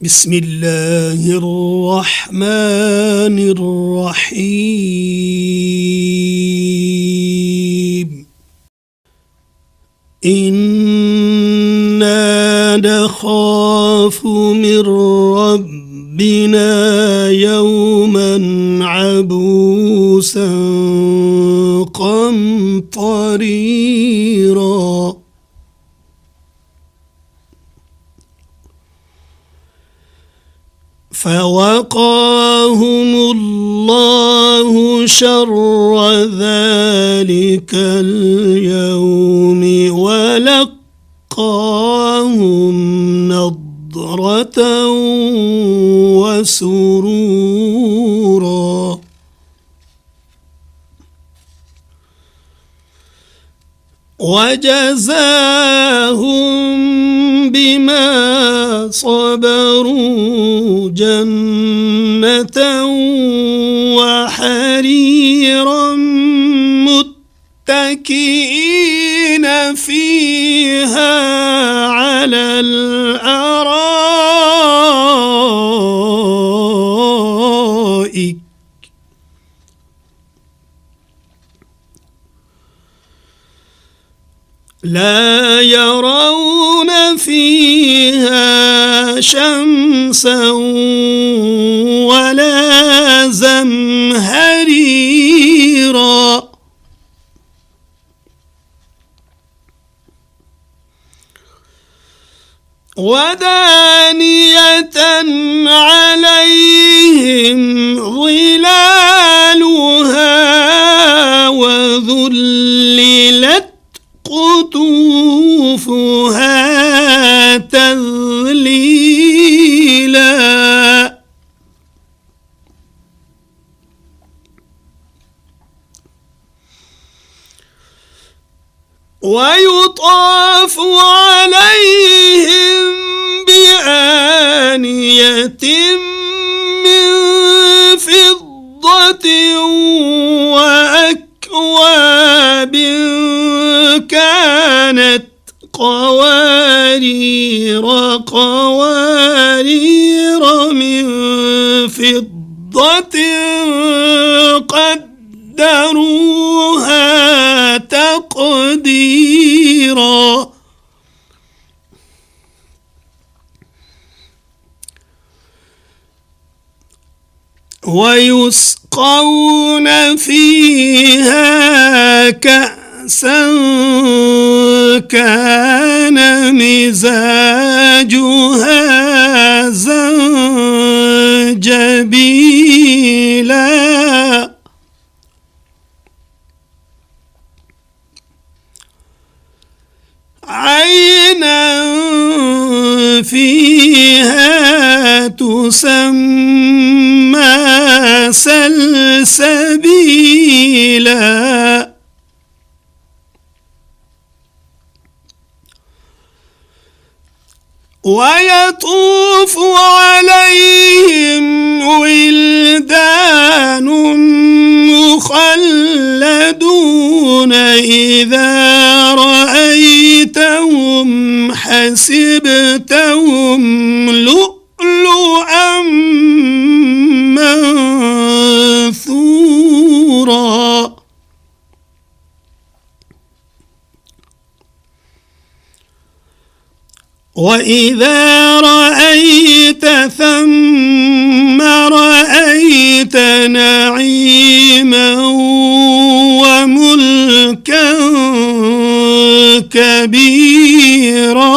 بسم الله الرحمن الرحيم إنا نخاف من ربنا يوما عبوسا قمطريرا فوقاهم الله شر ذلك اليوم ولقاهم نضرة وسرورا وجزاهم بما صبروا جنة وحريرا متكئين فيها على الأرائك لا يرون فيها شمسا ولا زمهريرا ودانية عليهم ظلالها وذللت قطوفها تذليلا ويطاف عليهم بآنية من فضة وأكواب كانت قوارير من فضة قدروها تقديرا ويسقون فيها كأسا كان مزاجها زنجبيلا عينا فيها تسمى سلسبيلا ويطوف عليهم ولدان مخلدون إذا رأيتهم حسبتهم لؤلؤا منثورا وإذا رأيت ثم رأيت نعيما وملكا كبيرا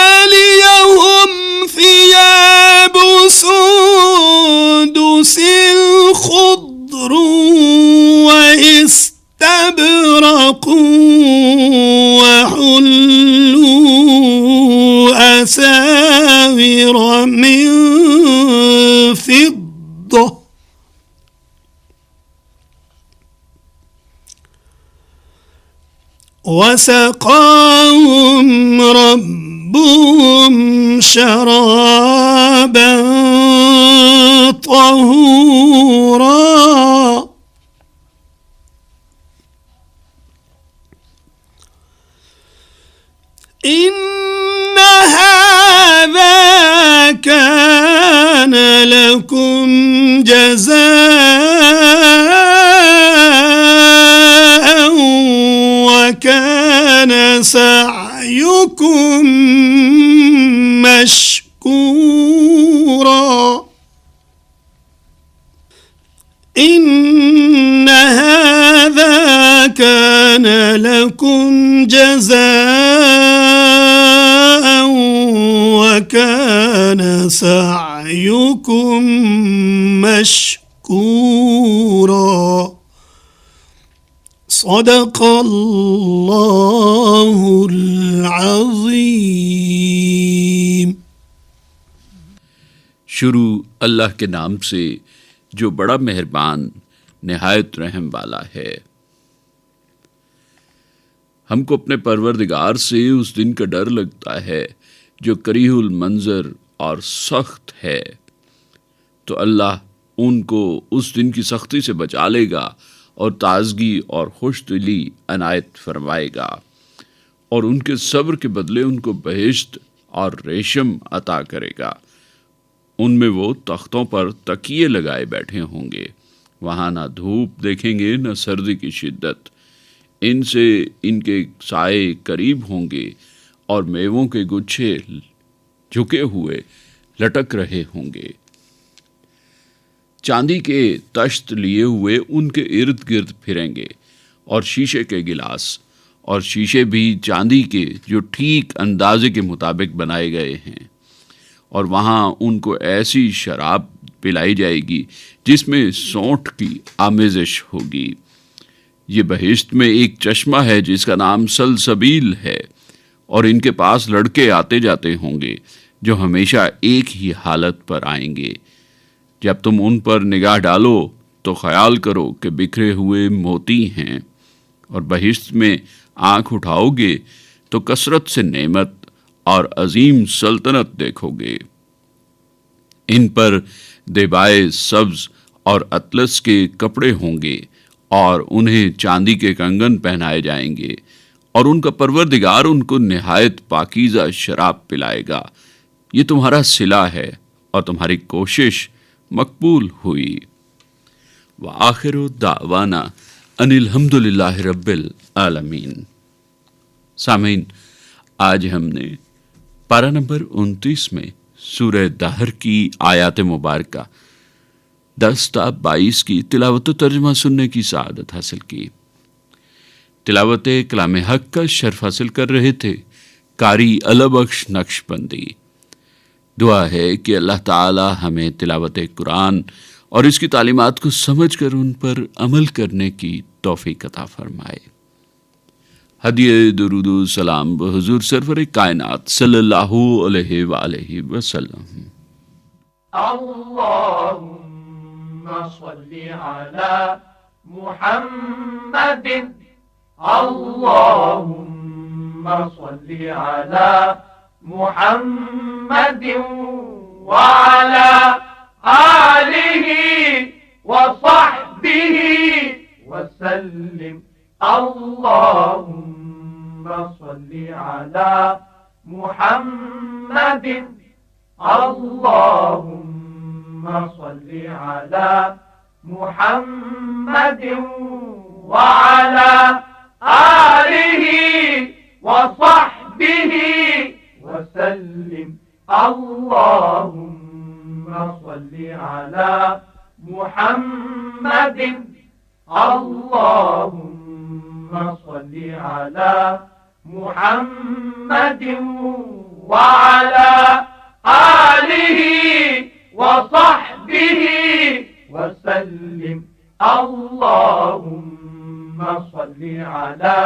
عاليهم ثياب سندس خضر واستبرق وحلوا أساور من فضة وسقاهم ربهم شرابا طهورا إن هذا كان لكم جزاء وكان سعيكم مشكورا إن هذا كان لكم جزاء وكان سعيكم مشكورا صدق الله العظيم. شروع اللہ کے نام سے جو بڑا مہربان نہایت رحم والا ہے۔ ہم کو اپنے پروردگار سے اس دن کا ڈر لگتا ہے جو کریہ المنظر اور سخت ہے، تو اللہ ان کو اس دن کی سختی سے بچا لے گا اور تازگی اور خوش دلی عنایت فرمائے گا، اور ان کے صبر کے بدلے ان کو بہشت اور ریشم عطا کرے گا۔ ان میں وہ تختوں پر تکیے لگائے بیٹھے ہوں گے، وہاں نہ دھوپ دیکھیں گے نہ سردی کی شدت، ان سے ان کے سائے قریب ہوں گے، اور میووں کے گچھے جھکے ہوئے لٹک رہے ہوں گے۔ چاندی کے تشت لیے ہوئے ان کے ارد گرد پھریں گے، اور شیشے کے گلاس، اور شیشے بھی چاندی کے جو ٹھیک اندازے کے مطابق بنائے گئے ہیں، اور وہاں ان کو ایسی شراب پلائی جائے گی جس میں سونٹ کی آمیزش ہوگی۔ یہ بہشت میں ایک چشمہ ہے جس کا نام سلسبیل ہے، اور ان کے پاس لڑکے آتے جاتے ہوں گے جو ہمیشہ ایک ہی حالت پر آئیں گے۔ جب تم ان پر نگاہ ڈالو تو خیال کرو کہ بکھرے ہوئے موتی ہیں، اور بہشت میں آنکھ اٹھاؤ گے تو کثرت سے نعمت اور عظیم سلطنت دیکھو گے۔ ان پر دیبائے سبز اور اطلس کے کپڑے ہوں گے، اور انہیں چاندی کے کنگن پہنائے جائیں گے، اور ان کا پروردگار ان کو نہایت پاکیزہ شراب پلائے گا۔ یہ تمہارا صلہ ہے اور تمہاری کوشش مقبول ہوئی۔ وآخر دعوانا ان الحمد للہ رب العالمین۔ سامعین، آج ہم نے پارہ نمبر 29 میں سورہ دہر کی آیات مبارکہ 10 تا 22 کی تلاوت و ترجمہ سننے کی سعادت حاصل کی۔ تلاوت کلام حق کا شرف حاصل کر رہے تھے قاری البخش نقشبندی۔ دعا ہے کہ اللہ تعالی ہمیں تلاوت قرآن اور اس کی تعلیمات کو سمجھ کر ان پر عمل کرنے کی توفیق عطا فرمائے۔ ہدیہ درود و سلام بحضور سرور کائنات صلی اللہ علیہ وآلہ وسلم۔ اللہم صلی علی محمد، اللہم صلی علی محمد وعلی آلہ وصحبہ وسلم۔ اللہم صلی علی محمد، اللہم صلی علی محمد وعلی آلہ وصحبہ وسلم۔ اللہم صلی علی محمد، اللہم صلی علی محمد وعلی آلہ وصحبہ وسلم۔ اللہم صلی علی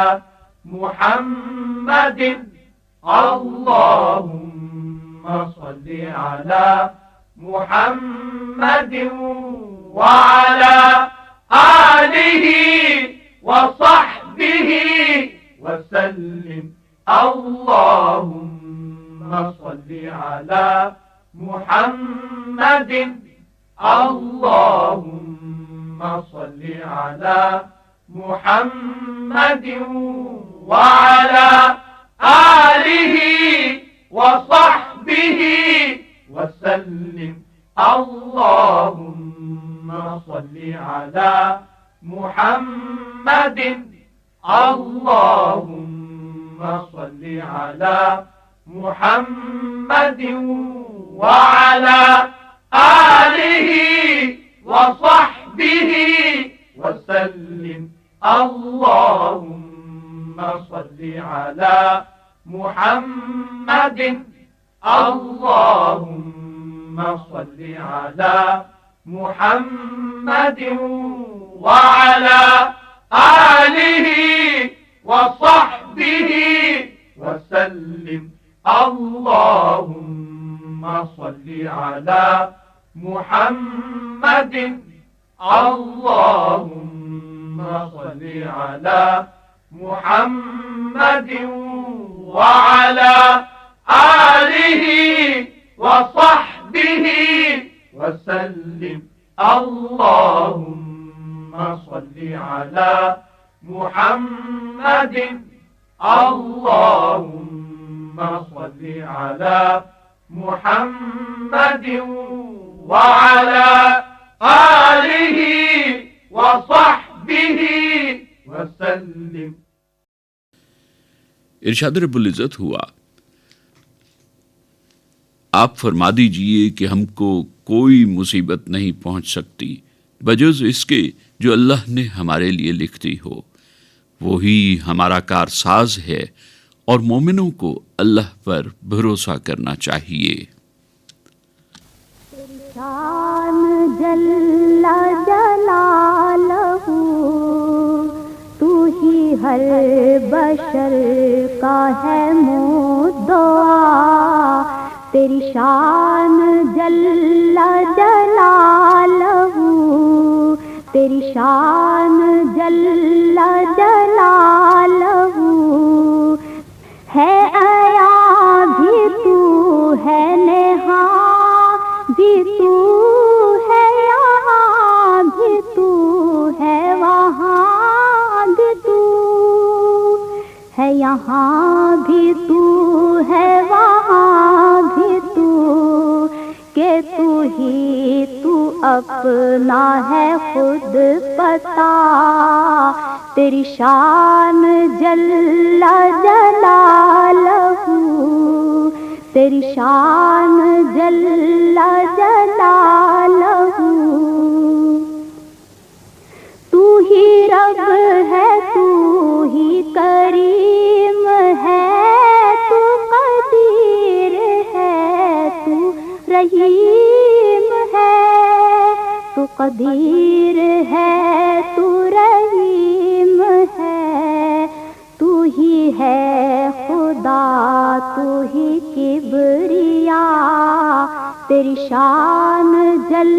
محمد، اللہم صلی علی محمد وعلی آلہ وصحبہ وسلم۔ اللہم صلی علی محمد، اللہم صلی علی محمد وعلی آله وصحبه وسلم اللهم صل على محمد اللهم صل على محمد وعلى آله وصحبه وسلم اللهم صل على محمد اللهم صل على محمد وعلى آله وصحبه وسلم اللهم صل على محمد اللهم صل على محمد وعلى آله وصحبه وسلم اللهم صل على محمد اللهم صل على محمد وعلى آله وصحبه وسلم. ارشاد رب العزت ہوا، آپ فرما دیجئے کہ ہم کو کوئی مصیبت نہیں پہنچ سکتی بجز اس کے جو اللہ نے ہمارے لیے لکھ دی ہو، وہی ہمارا کارساز ہے اور مومنوں کو اللہ پر بھروسہ کرنا چاہیے. شان جل جلالہ تو ہی ہر بشر کا ہے مدعا، تیری شان جل جلالہ تیری شان جل جلالہ ہے عیا بھی تو ہے نہا بھی تو ہے یہاں بھی تو ہے وہاں بھی تو ہے یہاں بھی تو ہے وہاں بھی تو کہ تو ہی تو اپنا ہے خود پتا، تیری شان جل جلالہ تیری شان جل جلالہ تو ہی رب ہے تو ہی کریم ہے تو قدیر ہے تو رحیم ہے تو قدیر ہے تو رحیم ہے، تو ہی ہے خدا تو ہی کبریا، تیری شان جل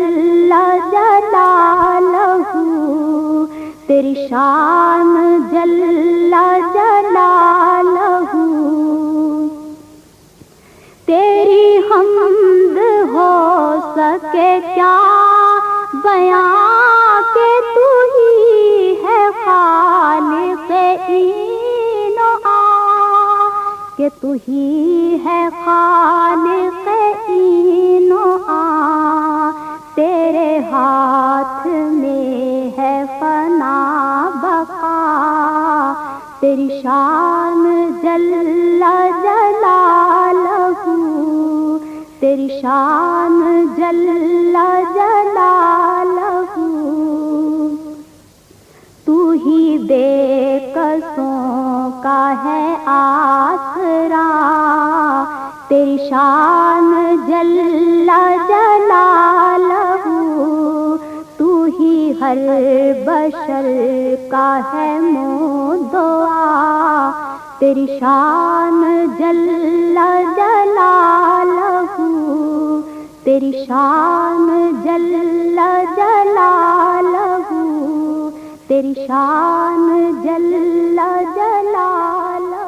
جلالہ تیری شان جل جلالہ تیری حمد ہو سکے کیا بیاں کہ تو ہی ہے خالق این و آ، کہ تو ہی ہے خالق این و آ، تیرے ہاتھ میں ہے فنا بقا، تیری شان جل جلالہ تیری شان جل جلالہ تو ہی بے کسوں کا ہے آسرا، تیری شان جل جلالہ تو ہی ہر بشر کا ہے مدعا، تیری شان جل جلالہ تیری شان جل جلالہ تیری شان جل جلالہ.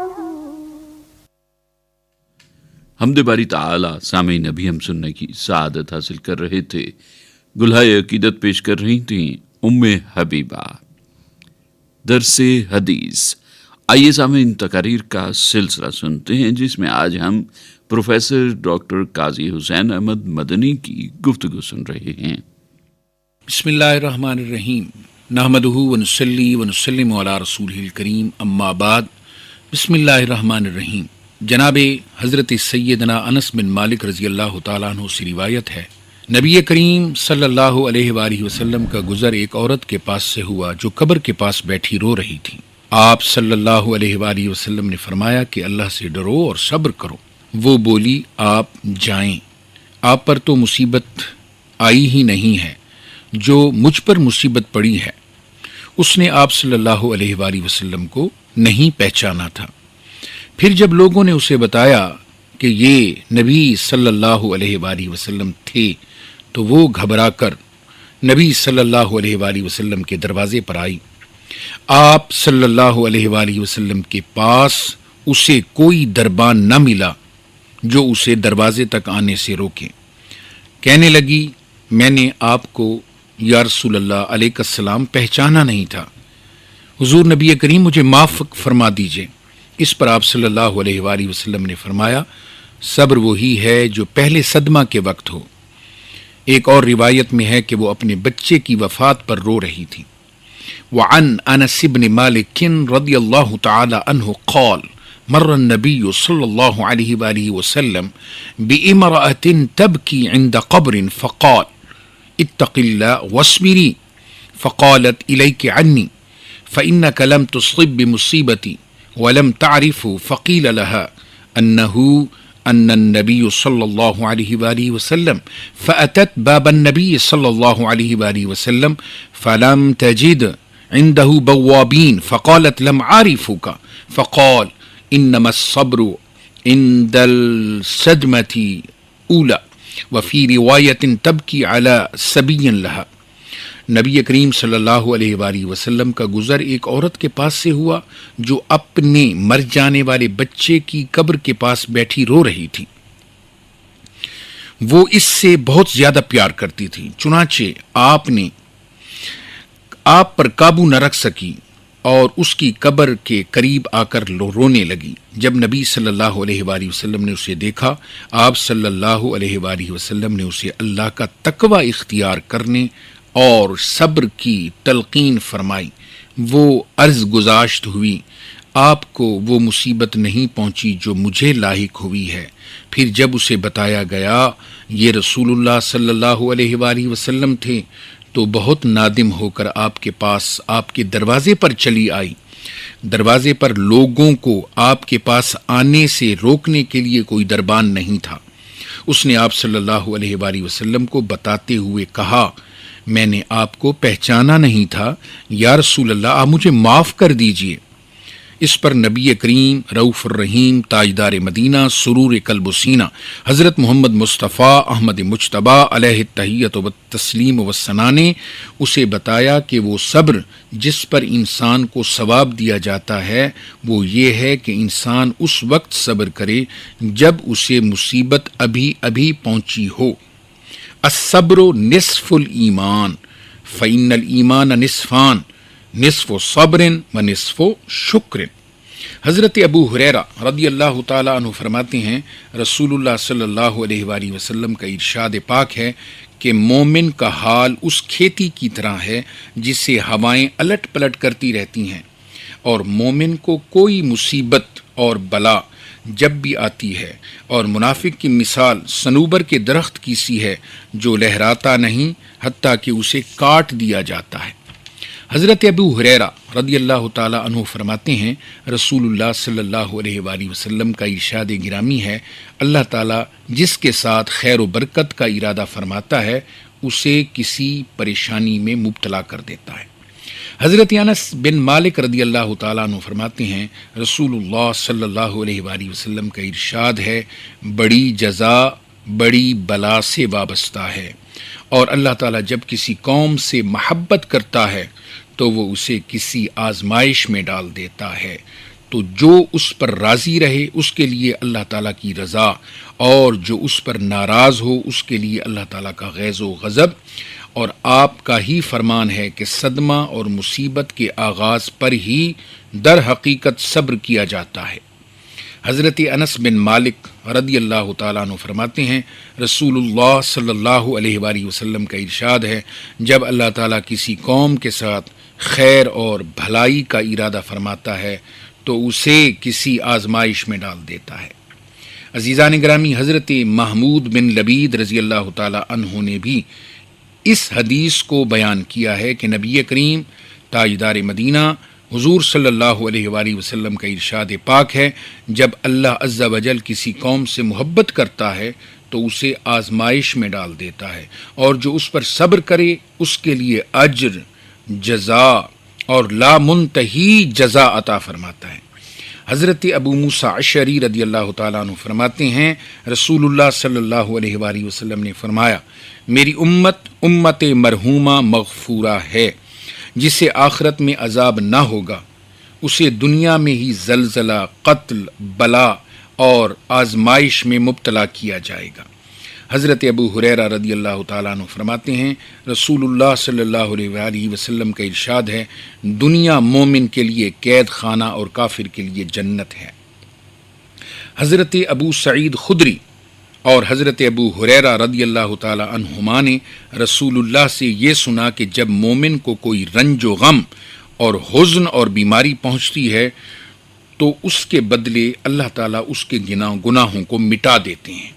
حمد باری تعالی. سامعین ابھی ہم سننے کی سعادت حاصل کر رہے تھے. گلہائے عقیدت پیش کر رہی تھیں ام حبیبہ. درس حدیث آئیے سامعین، تقاریر کا سلسلہ سنتے ہیں جس میں آج ہم پروفیسر ڈاکٹر قاضی حسین احمد مدنی کی گفتگو سن رہے ہیں۔ بسم اللہ الرحمن الرحیم، نحمدہ ونصلی ونسلم علی رسولہ الکریم، اما بعد۔ بسم اللہ الرحمن الرحیم۔ جناب حضرت سیدنا انس بن مالک رضی اللہ تعالیٰ عنہ سے روایت ہے، نبی کریم صلی اللہ علیہ وآلہ وسلم کا گزر ایک عورت کے پاس سے ہوا جو قبر کے پاس بیٹھی رو رہی تھی۔ آپ صلی اللہ علیہ وآلہ وسلم نے فرمایا کہ اللہ سے ڈرو اور صبر کرو۔ وہ بولی، آپ جائیں، آپ پر تو مصیبت آئی ہی نہیں ہے، جو مجھ پر مصیبت پڑی ہے۔ اس نے آپ صلی اللہ علیہ وآلہ وسلم کو نہیں پہچانا تھا۔ پھر جب لوگوں نے اسے بتایا کہ یہ نبی صلی اللہ علیہ وآلہ وسلم تھے تو وہ گھبرا کر نبی صلی اللہ علیہ وآلہ وسلم کے دروازے پر آئی۔ آپ صلی اللہ علیہ وآلہ وسلم کے پاس اسے کوئی دربان نہ ملا جو اسے دروازے تک آنے سے روکے۔ کہنے لگی، میں نے آپ کو یا رسول اللہ علیہ السلام پہچانا نہیں تھا، حضور نبی کریم مجھے معاف فرما دیجئے۔ اس پر آپ صلی اللہ علیہ وآلہ وسلم نے فرمایا، صبر وہی ہے جو پہلے صدمہ کے وقت ہو۔ ایک اور روایت میں ہے کہ وہ اپنے بچے کی وفات پر رو رہی تھی۔ وعن انس بن مالک رضی اللہ تعالی عنہ قال مر النبی صلی اللہ علیہ وآلہ وسلم بامرأة تبکی عند قبر فقال اتق اللہ واصبری فقالت الیک عنی فإنک لم تصب بمصیبتی ولم تعرف فقیل لها أن النبي صلى الله عليه وآله وسلم فأتت باب النبي صلى الله عليه وآله وسلم فلم تجد عنده بوابين فقالت لم أعرفك فقال إنما الصبر عند الصدمة أولى وفي رواية تبكي على سبي لها۔ نبی کریم صلی اللہ علیہ وآلہ وسلم کا گزر ایک عورت کے پاس سے ہوا جو اپنے مر جانے والے بچے کی قبر کے پاس بیٹھی رو رہی تھی۔ وہ اس سے بہت زیادہ پیار کرتی تھی، چنانچہ آپ پر قابو نہ رکھ سکی اور اس کی قبر کے قریب آ کر رونے لگی۔ جب نبی صلی اللہ علیہ وآلہ وسلم نے اسے دیکھا، آپ صلی اللہ علیہ وآلہ وسلم نے اسے اللہ کا تقوی اختیار کرنے اور صبر کی تلقین فرمائی۔ وہ عرض گزاشت ہوئی، آپ کو وہ مصیبت نہیں پہنچی جو مجھے لاحق ہوئی ہے۔ پھر جب اسے بتایا گیا یہ رسول اللہ صلی اللہ علیہ وآلہ وسلم تھے تو بہت نادم ہو کر آپ کے پاس آپ کے دروازے پر چلی آئی۔ دروازے پر لوگوں کو آپ کے پاس آنے سے روکنے کے لیے کوئی دربان نہیں تھا۔ اس نے آپ صلی اللہ علیہ وآلہ وسلم کو بتاتے ہوئے کہا، میں نے آپ کو پہچانا نہیں تھا، یا رسول اللہ آپ مجھے معاف کر دیجئے۔ اس پر نبی کریم رؤوف الرحیم تاجدار مدینہ سرور قلب و سینہ حضرت محمد مصطفیٰ احمد مجتبیٰ علیہ التحیۃ والتسلیم والثناء نے اسے بتایا کہ وہ صبر جس پر انسان کو ثواب دیا جاتا ہے وہ یہ ہے کہ انسان اس وقت صبر کرے جب اسے مصیبت ابھی ابھی پہنچی ہو۔ الصبر نصف الایمان فإن الایمان نصفان نصف صبر و نصف شکر۔ حضرت ابو ہریرہ رضی اللہ تعالیٰ عنہ فرماتے ہیں، رسول اللہ صلی اللہ علیہ وآلہ وسلم کا ارشاد پاک ہے کہ مومن کا حال اس کھیتی کی طرح ہے جسے ہوائیں الٹ پلٹ کرتی رہتی ہیں، اور مومن کو کوئی مصیبت اور بلا جب بھی آتی ہے، اور منافق کی مثال صنوبر کے درخت کی سی ہے جو لہراتا نہیں حتیٰ کہ اسے کاٹ دیا جاتا ہے۔ حضرت ابو ہریرہ رضی اللہ تعالی عنہ فرماتے ہیں، رسول اللہ صلی اللہ علیہ وآلہ وسلم کا ارشاد گرامی ہے، اللہ تعالیٰ جس کے ساتھ خیر و برکت کا ارادہ فرماتا ہے اسے کسی پریشانی میں مبتلا کر دیتا ہے۔ حضرت انس بن مالک رضی اللہ تعالیٰ عنہ فرماتے ہیں، رسول اللہ صلی اللہ علیہ وآلہ وسلم کا ارشاد ہے، بڑی جزا بڑی بلا سے وابستہ ہے، اور اللہ تعالیٰ جب کسی قوم سے محبت کرتا ہے تو وہ اسے کسی آزمائش میں ڈال دیتا ہے، تو جو اس پر راضی رہے اس کے لیے اللہ تعالیٰ کی رضا، اور جو اس پر ناراض ہو اس کے لیے اللہ تعالیٰ کا غیظ و غضب، اور آپ کا ہی فرمان ہے کہ صدمہ اور مصیبت کے آغاز پر ہی در حقیقت صبر کیا جاتا ہے۔ حضرت انس بن مالک رضی اللہ تعالیٰ عنہ فرماتے ہیں، رسول اللہ صلی اللہ علیہ وآلہ وسلم کا ارشاد ہے، جب اللہ تعالیٰ کسی قوم کے ساتھ خیر اور بھلائی کا ارادہ فرماتا ہے تو اسے کسی آزمائش میں ڈال دیتا ہے۔ عزیزان گرامی، حضرت محمود بن لبید رضی اللہ تعالیٰ عنہ نے بھی اس حدیث کو بیان کیا ہے کہ نبی کریم تاجدار مدینہ حضور صلی اللہ علیہ وآلہ وسلم کا ارشاد پاک ہے، جب اللہ عز و جل کسی قوم سے محبت کرتا ہے تو اسے آزمائش میں ڈال دیتا ہے، اور جو اس پر صبر کرے اس کے لیے اجر، جزا اور لا منتہی جزا عطا فرماتا ہے۔ حضرت ابو موسیٰ اشعری رضی اللہ تعالیٰ عنہ فرماتے ہیں، رسول اللہ صلی اللہ علیہ وآلہ وسلم نے فرمایا، میری امت مرحومہ مغفورہ ہے، جسے آخرت میں عذاب نہ ہوگا، اسے دنیا میں ہی زلزلہ، قتل، بلا اور آزمائش میں مبتلا کیا جائے گا۔ حضرت ابو ہریرہ رضی اللہ تعالیٰ عنہ فرماتے ہیں، رسول اللہ صلی اللہ علیہ وآلہ وسلم کا ارشاد ہے، دنیا مومن کے لیے قید خانہ اور کافر کے لیے جنت ہے۔ حضرت ابو سعید خدری اور حضرت ابو ہریرہ رضی اللہ تعالیٰ عنہما نے رسول اللہ سے یہ سنا کہ جب مومن کو کوئی رنج و غم اور حزن اور بیماری پہنچتی ہے تو اس کے بدلے اللہ تعالیٰ اس کے گناہوں کو مٹا دیتے ہیں۔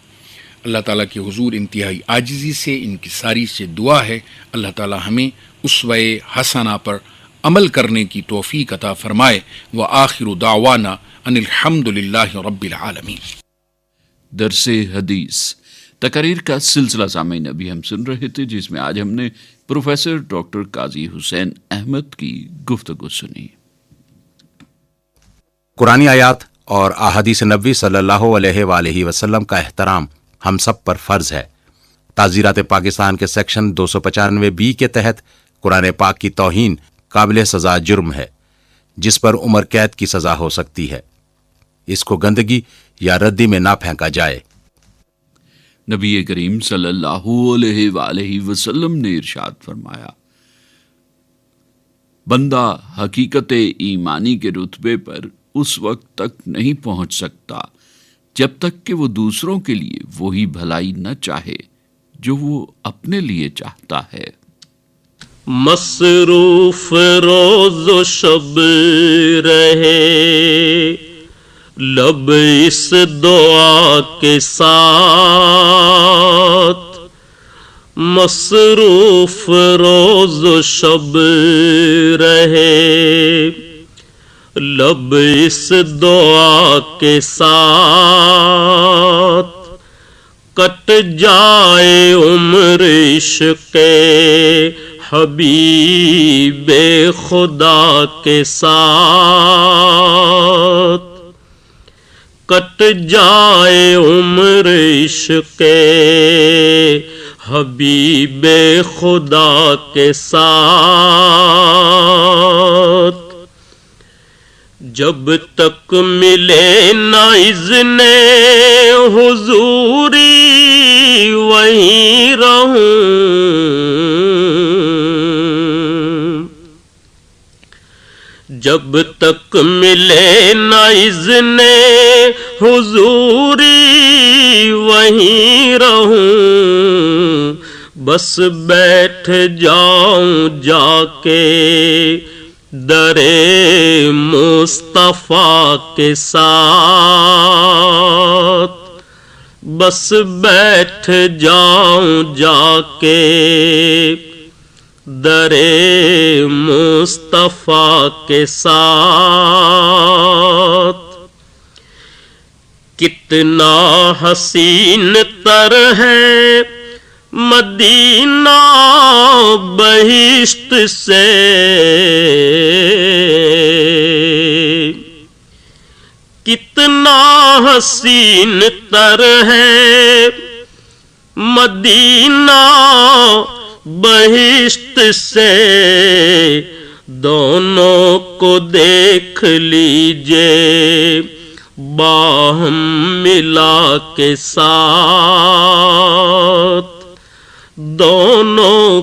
اللہ تعالیٰ کے حضور انتہائی عاجزی سے، انکساری سے دعا ہے، اللہ تعالیٰ ہمیں اسوہ حسنہ پر عمل کرنے کی توفیق عطا فرمائے۔ وآخر دعوانا ان الحمد للہ رب العالمین۔ درس حدیث تقریر کا سلسلہ سامعین ابھی ہم سن رہے تھے، جس میں آج ہم نے پروفیسر ڈاکٹر قاضی حسین احمد کی گفتگو سنی۔ قرآنی آیات اور احادیث نبوی صلی اللہ علیہ وآلہ وسلم کا احترام ہم سب پر فرض ہے۔ تعزیرات پاکستان کے سیکشن 295 کے تحت قرآن پاک کی توہین قابل سزا جرم ہے، جس پر عمر قید کی سزا ہو سکتی ہے۔ اس کو گندگی یا ردی میں نہ پھینکا جائے۔ نبی کریم صلی اللہ علیہ وآلہ وسلم نے ارشاد فرمایا، بندہ حقیقت ایمانی کے رتبے پر اس وقت تک نہیں پہنچ سکتا جب تک کہ وہ دوسروں کے لیے وہی بھلائی نہ چاہے جو وہ اپنے لیے چاہتا ہے۔ مصروف روز و شب رہے لب اس دعا کے ساتھ، مصروف روز و شب رہے لب اس دعا کے ساتھ، کٹ جائے عمر عشق حبیب خدا کے ساتھ، کٹ جائے عمر عشق حبیب خدا کے ساتھ، جب تک ملے نہ اذن حضوری وہیں رہوں، جب تک ملے نہ اذن حضوری وہیں رہوں، بس بیٹھ جاؤں جا کے در مصطفیٰ کے ساتھ، بس بیٹھ جاؤں جا کے در مصطفیٰ کے ساتھ۔ کتنا حسین تر ہے مدینہ بہشت سے، کتنا حسین تر ہے مدینہ بہشت سے، دونوں کو دیکھ لیجئے باہم ملا کے ساتھ، دونوں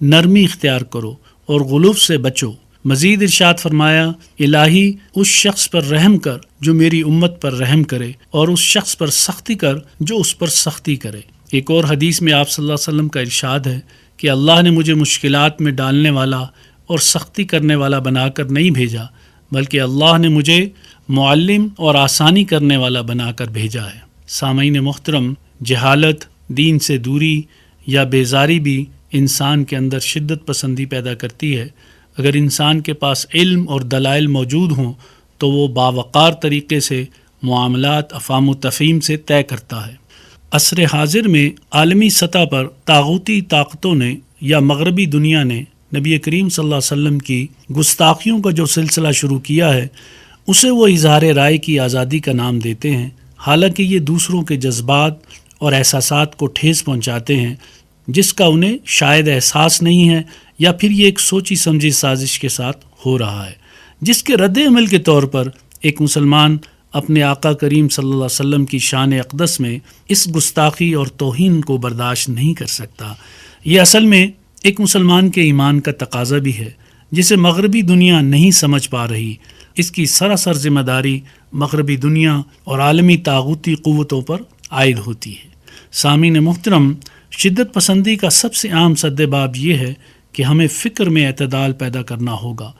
نرمی اختیار کرو اور غلوف سے بچو۔ مزید ارشاد فرمایا، الہی اس شخص پر رحم کر جو میری امت پر رحم کرے، اور اس شخص پر سختی کر جو اس پر سختی کرے۔ ایک اور حدیث میں آپ صلی اللہ علیہ وسلم کا ارشاد ہے کہ اللہ نے مجھے مشکلات میں ڈالنے والا اور سختی کرنے والا بنا کر نہیں بھیجا، بلکہ اللہ نے مجھے معلم اور آسانی کرنے والا بنا کر بھیجا ہے۔ سامعین محترم، جہالت، دین سے دوری یا بیزاری بھی انسان کے اندر شدت پسندی پیدا کرتی ہے۔ اگر انسان کے پاس علم اور دلائل موجود ہوں تو وہ باوقار طریقے سے معاملات افہام و تفہیم سے طے کرتا ہے۔ عصر حاضر میں عالمی سطح پر طاغوتی طاقتوں نے یا مغربی دنیا نے نبی کریم صلی اللہ علیہ وسلم کی گستاخیوں کا جو سلسلہ شروع کیا ہے، اسے وہ اظہار رائے کی آزادی کا نام دیتے ہیں، حالانکہ یہ دوسروں کے جذبات اور احساسات کو ٹھیس پہنچاتے ہیں جس کا انہیں شاید احساس نہیں ہے، یا پھر یہ ایک سوچی سمجھی سازش کے ساتھ ہو رہا ہے، جس کے رد عمل کے طور پر ایک مسلمان اپنے آقا کریم صلی اللہ علیہ وسلم کی شان اقدس میں اس گستاخی اور توہین کو برداشت نہیں کر سکتا۔ یہ اصل میں ایک مسلمان کے ایمان کا تقاضا بھی ہے جسے مغربی دنیا نہیں سمجھ پا رہی۔ اس کی سراسر ذمہ داری مغربی دنیا اور عالمی طاغوتی قوتوں پر عائد ہوتی ہے۔ سامعین محترم، شدت پسندی کا سب سے عام سدباب یہ ہے کہ ہمیں فکر میں اعتدال پیدا کرنا ہوگا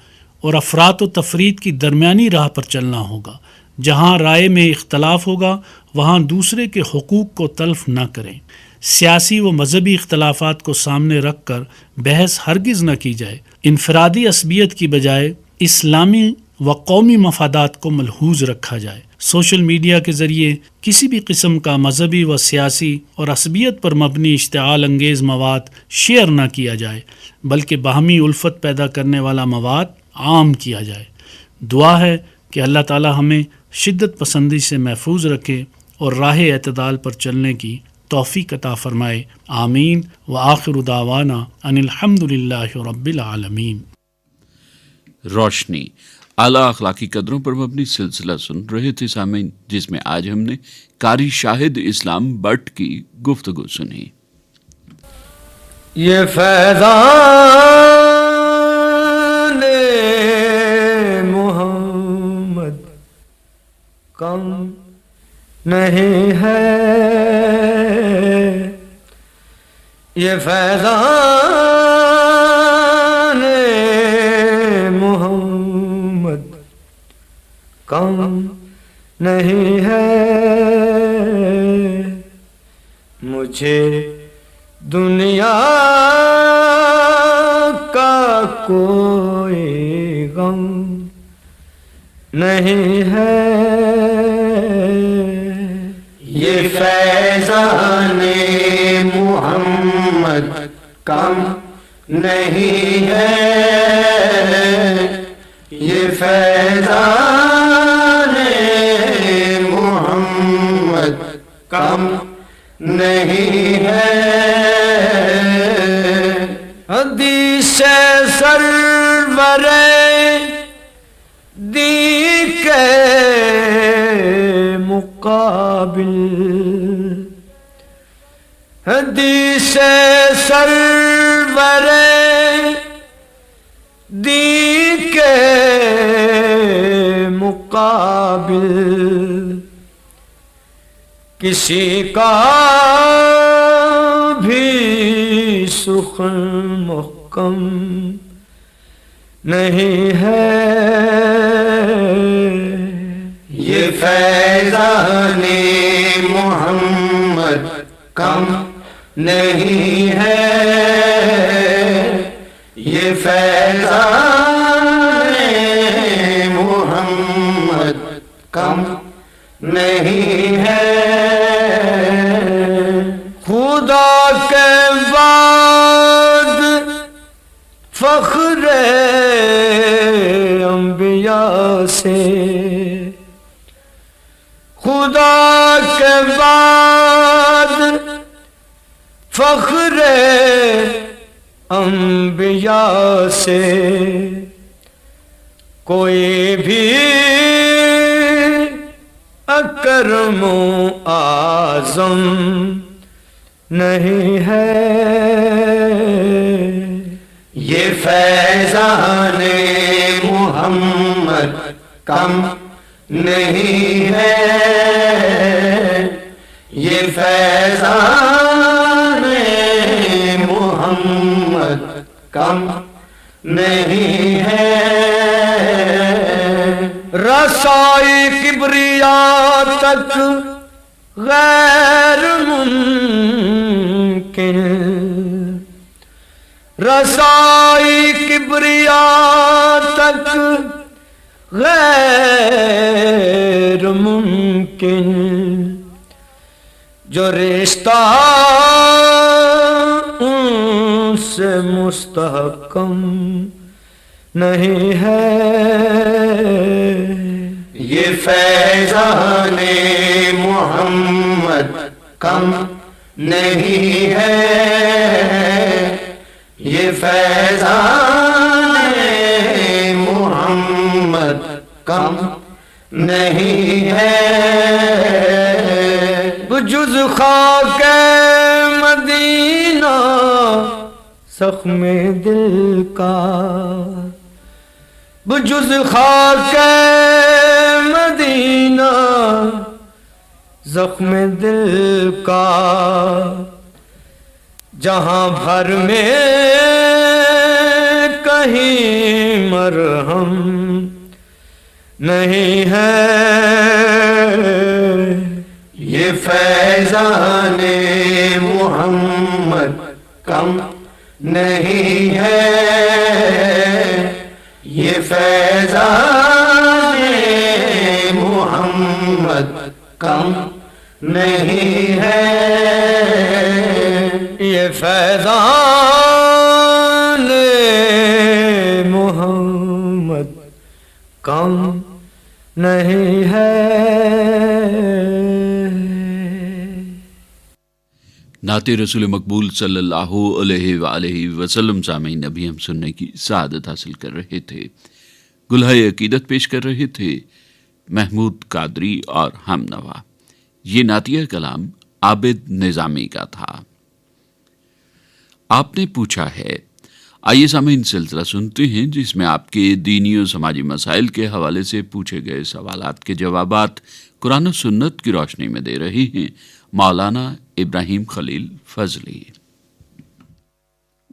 اور افراط و تفریط کی درمیانی راہ پر چلنا ہوگا۔ جہاں رائے میں اختلاف ہوگا وہاں دوسرے کے حقوق کو تلف نہ کریں۔ سیاسی و مذہبی اختلافات کو سامنے رکھ کر بحث ہرگز نہ کی جائے۔ انفرادی عصبیت کی بجائے اسلامی و قومی مفادات کو ملحوظ رکھا جائے۔ سوشل میڈیا کے ذریعے کسی بھی قسم کا مذہبی و سیاسی اور عصبیت پر مبنی اشتعال انگیز مواد شیئر نہ کیا جائے، بلکہ باہمی الفت پیدا کرنے والا مواد عام کیا جائے۔ دعا ہے کہ اللہ تعالی ہمیں شدت پسندی سے محفوظ رکھے اور راہ اعتدال پر چلنے کی توفیق عطا فرمائے۔ آمین۔ وآخر دعوانا ان الحمد للہ رب العالمین۔ روشنی اعلیٰ اخلاقی قدروں پر مبنی سلسلہ سن رہے تھے سامعین، جس میں آج ہم نے قاری شاہد اسلام بٹ کی گفتگو سنی۔ یہ فیضان محمد کم نہیں ہے، یہ فیضان محمد کم نہیں ہے، مجھے دنیا کا کوئی غم نہیں ہے، یہ فیضان محمد کم نہیں ہے، یہ فیضان محمد کم نہیں ہے، حدیث سرور دی کے مقابل، حدیث سرور دی کے مقابل کسی کا بھی سخن محکم نہیں ہے، یہ فیضان محمد کم نہیں ہے، یہ فیضان محمد کم نہیں ہے، خدا کے بعد فخر انبیاء سے، خدا کے بعد فخر انبیاء سے کوئی بھی اکرم و اعظم نہیں ہے، فیضان محمد کم نہیں ہے، یہ فیضان محمد کم نہیں ہے، رسائی کبریا تک غیر ممکن، رسائی کبریا تک غیر ممکن، جو رشتہ ان سے مستحکم نہیں ہے، یہ فیضان محمد کم نہیں ہے، یہ فیضان محمد کم نہیں ہے، بجز خاک مدینہ زخم دل کا، بجز خاک مدینہ زخم دل کا، جہاں بھر میں کہیں مرہم نہیں ہے، یہ فیضان محمد کم نہیں ہے، یہ فیضان محمد کم نہیں ہے، یہ فیضان محمد کم نہیں ہے۔ نعت رسول مقبول صلی اللہ علیہ وآلہ وسلم سامعین ابھی ہم سننے کی سعادت حاصل کر رہے تھے۔ گلہائے عقیدت پیش کر رہے تھے محمود قادری اور ہم نوا۔ یہ نعتیہ کلام عابد نظامی کا تھا۔ آپ نے پوچھا ہے، آئیے سامعین سلسلہ سنتے ہیں جس میں آپ کے دینی و سماجی مسائل کے حوالے سے پوچھے گئے سوالات کے جوابات قرآن و سنت کی روشنی میں دے رہے ہیں مولانا ابراہیم خلیل فضلی۔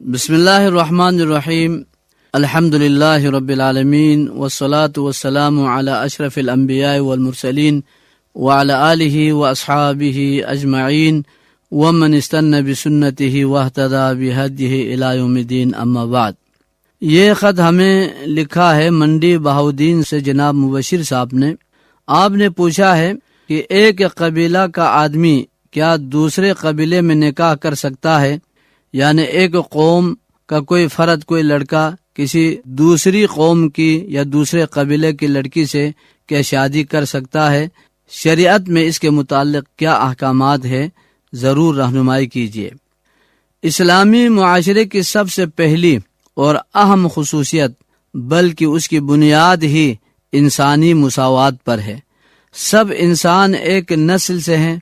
بسم اللہ الرحمن الرحیم، الحمد للہ رب العالمین، والصلاة والسلام علی اشرف الانبیاء والمرسلین وعلی آلہ واصحابہ اجمعین ومن استنى بسنته واهتدى بهديه الى یوم الدین، اما بعد۔ یہ خط ہمیں لکھا ہے منڈی بہاؤدین سے جناب مبشر صاحب نے۔ آپ نے پوچھا ہے کہ ایک قبیلہ کا آدمی کیا دوسرے قبیلے میں نکاح کر سکتا ہے؟ یعنی ایک قوم کا کوئی فرد، کوئی لڑکا کسی دوسری قوم کی یا دوسرے قبیلے کی لڑکی سے کیا شادی کر سکتا ہے؟ شریعت میں اس کے متعلق کیا احکامات ہے؟ ضرور رہنمائی کیجیے۔ اسلامی معاشرے کی سب سے پہلی اور اہم خصوصیت بلکہ اس کی بنیاد ہی انسانی مساوات پر ہے۔ سب انسان ایک نسل سے ہیں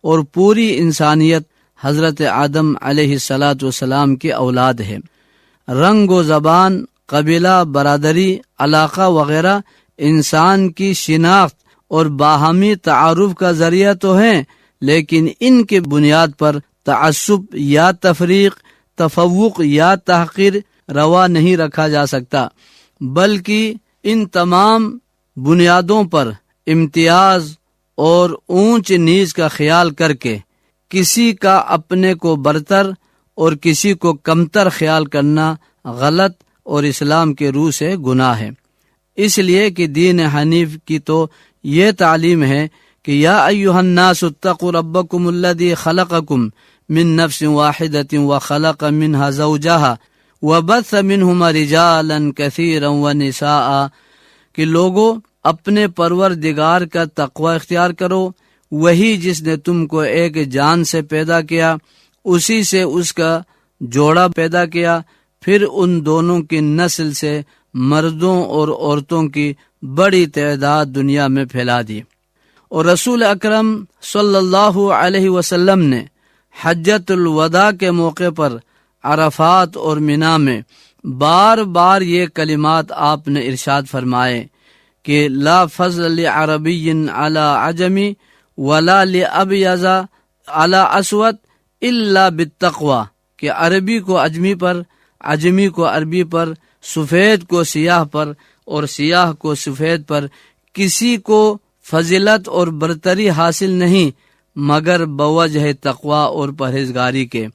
اور پوری انسانیت حضرت آدم علیہ السلام کی اولاد ہے۔ رنگ و زبان، قبیلہ، برادری، علاقہ وغیرہ انسان کی شناخت اور باہمی تعارف کا ذریعہ تو ہیں، لیکن ان کے بنیاد پر تعصب یا تفریق، تفوق یا تحقیر روا نہیں رکھا جا سکتا، بلکہ ان تمام بنیادوں پر امتیاز اور اونچ نیچ کا خیال کر کے کسی کا اپنے کو برتر اور کسی کو کمتر خیال کرنا غلط اور اسلام کے روح سے گناہ ہے۔ اس لیے کہ دین حنیف کی تو یہ تعلیم ہے کہ یا ایھا الناس اتقوا ربکم الذی خلقکم من نفس واحدۃ وخلق منها زوجها وبث منهما رجالا کثیرا ونساء، کہ لوگو اپنے پروردگار کا تقوی اختیار کرو، وہی جس نے تم کو ایک جان سے پیدا کیا، اسی سے اس کا جوڑا پیدا کیا، پھر ان دونوں کی نسل سے مردوں اور عورتوں کی بڑی تعداد دنیا میں پھیلا دی۔ اور رسول اکرم صلی اللہ علیہ وسلم نے حجۃ الوداع کے موقع پر عرفات اور منا میں بار بار یہ کلمات آپ نے ارشاد فرمائے کہ لا فضل لعربی علی عجمی ولا لابیض علی اسود الا بالتقوی، کہ عربی کو عجمی پر، عجمی کو عربی پر، سفید کو سیاہ پر اور سیاہ کو سفید پر کسی کو فضیلت اور برتری حاصل نہیں مگر بوجہ تقوی اور پرہیزگاری کے۔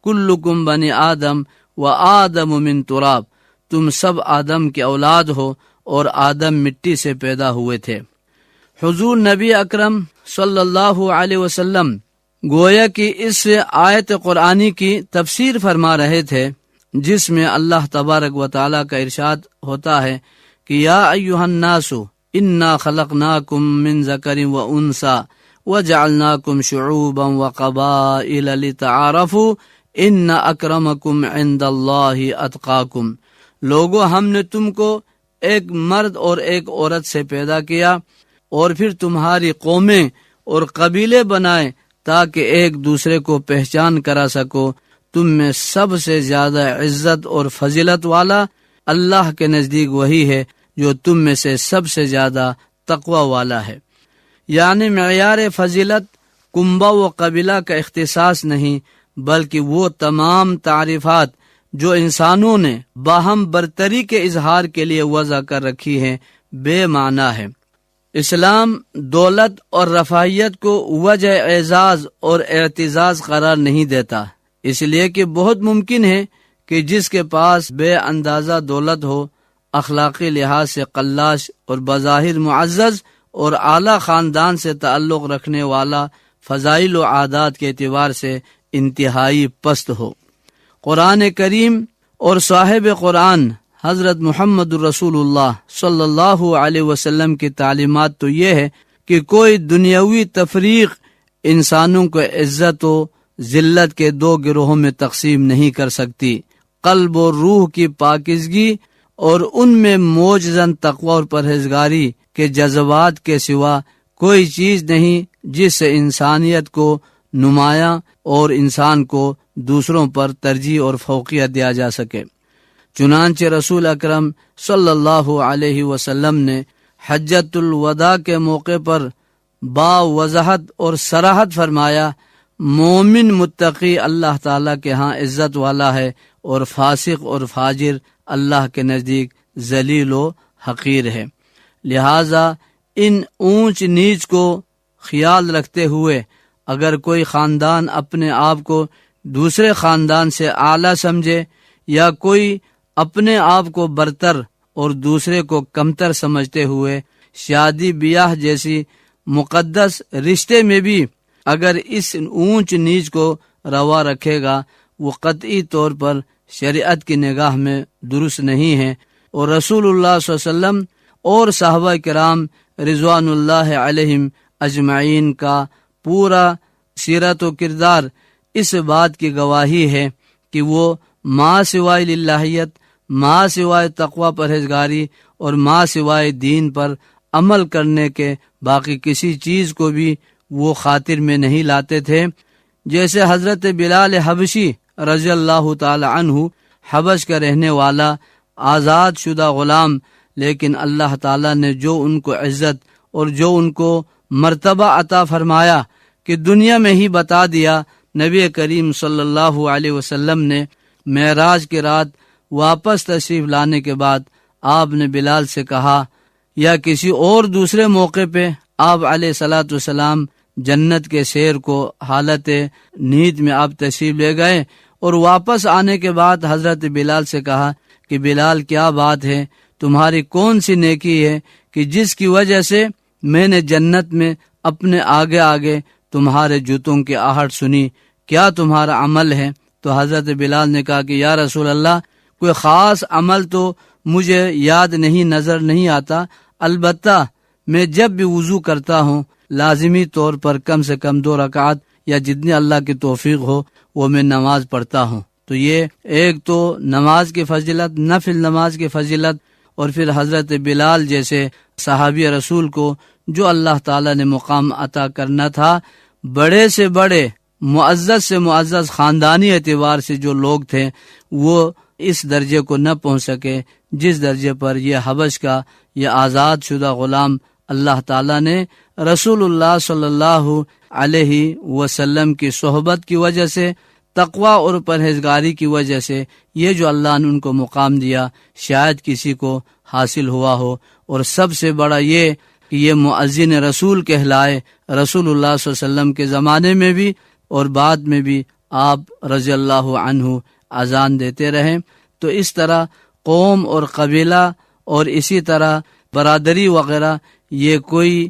کلکم بنی آدم و آدم من تراب، تم سب آدم کے اولاد ہو اور آدم مٹی سے پیدا ہوئے تھے۔ حضور نبی اکرم صلی اللہ علیہ وسلم گویا کہ اس آیت قرآنی کی تفسیر فرما رہے تھے، جس میں اللہ تبارک و تعالیٰ کا ارشاد ہوتا ہے کہ یا ایھا الناس انا خلقناکم من ذکر و انثی وجعلناکم شعوبا وقبائل لتعارفوا ان اکرمکم عند اللہ اتقاکم، لوگو ہم نے تم کو ایک مرد اور ایک عورت سے پیدا کیا اور پھر تمہاری قومیں اور قبیلے بنائے تاکہ ایک دوسرے کو پہچان کرا سکو، تم میں سب سے زیادہ عزت اور فضیلت والا اللہ کے نزدیک وہی ہے جو تم میں سے سب سے زیادہ تقوی والا ہے۔ یعنی معیار فضیلت کنبہ و قبیلہ کا اختصاص نہیں، بلکہ وہ تمام تعریفات جو انسانوں نے باہم برتری کے اظہار کے لیے وضع کر رکھی ہیں بے معنی ہے۔ اسلام دولت اور رفاہیت کو وجہ اعزاز اور اعتزاز قرار نہیں دیتا، اس لیے کہ بہت ممکن ہے کہ جس کے پاس بے اندازہ دولت ہو، اخلاقی لحاظ سے قلاش اور بظاہر معزز اور اعلیٰ خاندان سے تعلق رکھنے والا فضائل و عادات کے اعتبار سے انتہائی پست ہو۔ قرآن کریم اور صاحب قرآن حضرت محمد رسول اللہ صلی اللہ علیہ وسلم کی تعلیمات تو یہ ہے کہ کوئی دنیاوی تفریق انسانوں کو عزت و ذلت کے دو گروہوں میں تقسیم نہیں کر سکتی۔ قلب اور روح کی پاکیزگی اور ان میں موجزن تقوی اور پرہیزگاری کے جذبات کے سوا کوئی چیز نہیں جس سے انسانیت کو نمایاں اور انسان کو دوسروں پر ترجیح اور فوقیت دیا جا سکے۔ چنانچہ رسول اکرم صلی اللہ علیہ وسلم نے حجۃ الوداع کے موقع پر با وضاحت اور صراحت فرمایا، مومن متقی اللہ تعالیٰ کے ہاں عزت والا ہے اور فاسق اور فاجر اللہ کے نزدیک ذلیل و حقیر ہے۔ لہذا ان اونچ نیچ کو خیال رکھتے ہوئے اگر کوئی خاندان اپنے آپ کو دوسرے خاندان سے اعلیٰ سمجھے یا کوئی اپنے آپ کو برتر اور دوسرے کو کمتر سمجھتے ہوئے شادی بیاہ جیسی مقدس رشتے میں بھی اگر اس اونچ نیچ کو روا رکھے گا، وہ قطعی طور پر شریعت کی نگاہ میں درست نہیں ہے، اور رسول اللہ صلی اللہ علیہ وسلم اور صحابہ کرام رضوان اللہ علیہم اجمعین کا پورا سیرت و کردار اس بات کی گواہی ہے کہ وہ ما سوائے للہیت، ما سوائے تقوی پرہیزگاری اور ما سوائے دین پر عمل کرنے کے باقی کسی چیز کو بھی وہ خاطر میں نہیں لاتے تھے۔ جیسے حضرت بلال حبشی رضی اللہ تعالی عنہ حبش کا رہنے والا آزاد شدہ غلام، لیکن اللہ تعالی نے جو ان کو عزت اور جو ان کو مرتبہ عطا فرمایا کہ دنیا میں ہی بتا دیا۔ نبی کریم صلی اللہ علیہ وسلم نے معراج کی رات واپس تشریف لانے کے بعد آپ نے بلال سے کہا، یا کسی اور دوسرے موقع پہ آپ علیہ صلاۃ والسلام جنت کے سیر کو حالت نیند میں آپ تشریف لے گئے، اور واپس آنے کے بعد حضرت بلال سے کہا کہ بلال کیا بات ہے، تمہاری کون سی نیکی ہے کہ جس کی وجہ سے میں نے جنت میں اپنے آگے آگے تمہارے جوتوں کی آہٹ سنی، کیا تمہارا عمل ہے؟ تو حضرت بلال نے کہا کہ یا رسول اللہ، کوئی خاص عمل تو مجھے یاد نہیں، نظر نہیں آتا، البتہ میں جب بھی وضو کرتا ہوں لازمی طور پر کم سے کم 2 رکعت یا جتنی اللہ کی توفیق ہو وہ میں نماز پڑھتا ہوں۔ تو یہ ایک تو نماز کی فضیلت، نفل نماز کی فضیلت، اور پھر حضرت بلال جیسے صحابی رسول کو جو اللہ تعالیٰ نے مقام عطا کرنا تھا، بڑے سے بڑے معزز سے معزز خاندانی اعتبار سے جو لوگ تھے وہ اس درجے کو نہ پہنچ سکے جس درجے پر یہ حبش کا یہ آزاد شدہ غلام اللہ تعالیٰ نے رسول اللہ صلی اللہ علیہ وسلم کی صحبت کی وجہ سے، تقوی اور پرہیزگاری کی وجہ سے یہ جو اللہ نے ان کو مقام دیا شاید کسی کو حاصل ہوا ہو۔ اور سب سے بڑا یہ کہ یہ مؤذن رسول کہلائے، رسول اللہ صلی اللہ علیہ وسلم کے زمانے میں بھی اور بعد میں بھی آپ رضی اللہ عنہ اذان دیتے رہے۔ تو اس طرح قوم اور قبیلہ اور اسی طرح برادری وغیرہ یہ کوئی